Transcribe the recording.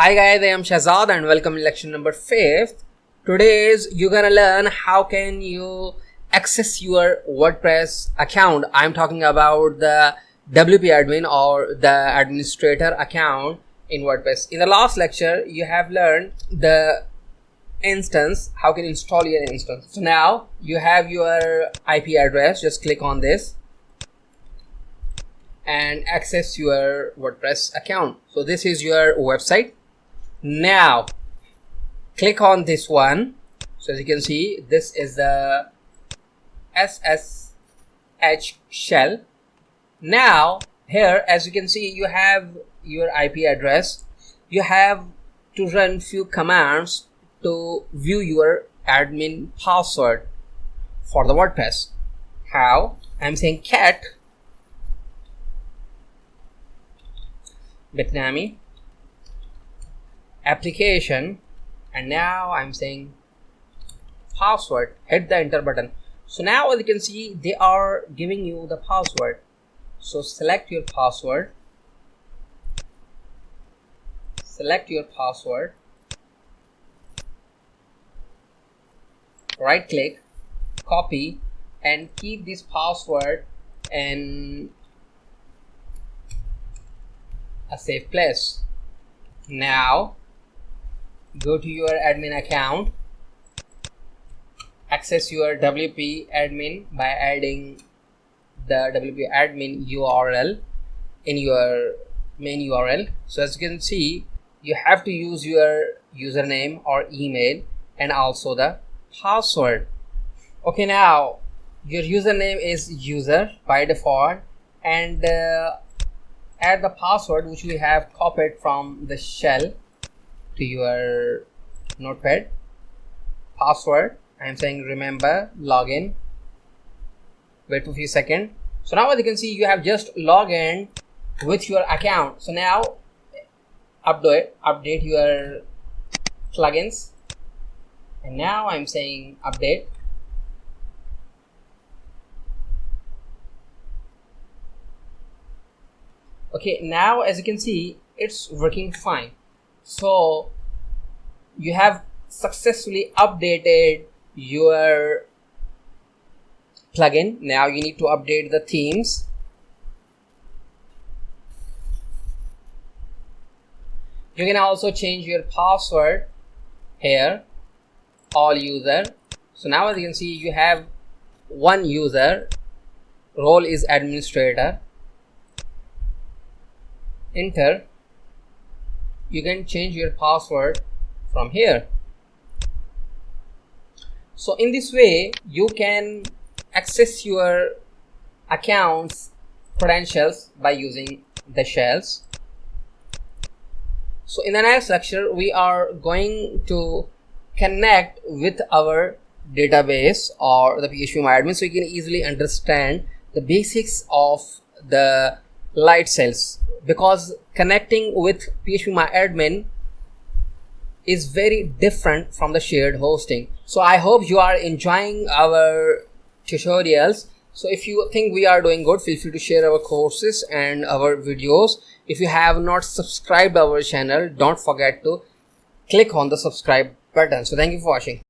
Hi guys, I am Shahzad and welcome to lecture number 5th. Today you're gonna learn how can you access your WordPress account. I'm talking about the WP admin or the administrator account in WordPress. In the last lecture, you have learned the instance, how can you install your instance. So now you have your IP address, just click on this and access your WordPress account. So this is your website. Now click on this one. So as you can see, this is the SSH shell. Now here, as you can see, you have your IP address. You have to run few commands to view your admin password for the WordPress. How? I'm saying cat Vietnamese application, and now I'm saying password. Hit the enter button. So now as you can see, they are giving you the password. So select your password, right click, copy, and keep this password in a safe place. Now go to your admin account, access your WP admin by adding the WP admin URL in your main URL. So as you can see, you have to use your username or email and also the password. Okay, now your username is user by default, and add the password which we have copied from the shell to your notepad. Password, I am saying remember login. Wait for a few seconds. So now as you can see, you have just logged in with your account. So now update your plugins, and now I'm saying update. Okay, now as you can see, it's working fine. So you have successfully updated your plugin. Now you need to update the themes. You can also change your password here, all user. So now as you can see, you have one user, role is administrator. Enter. You can change your password from here. So in this way, you can access your account's credentials by using the shells. So in the next lecture, we are going to connect with our database or the PHPMyAdmin, so you can easily understand the basics of the Lightsail, because connecting with PHPMyAdmin is very different from the shared hosting. So I hope you are enjoying our tutorials. So if you think we are doing good, feel free to share our courses and our videos. If you have not subscribed our channel, don't forget to click on the subscribe button. So thank you for watching.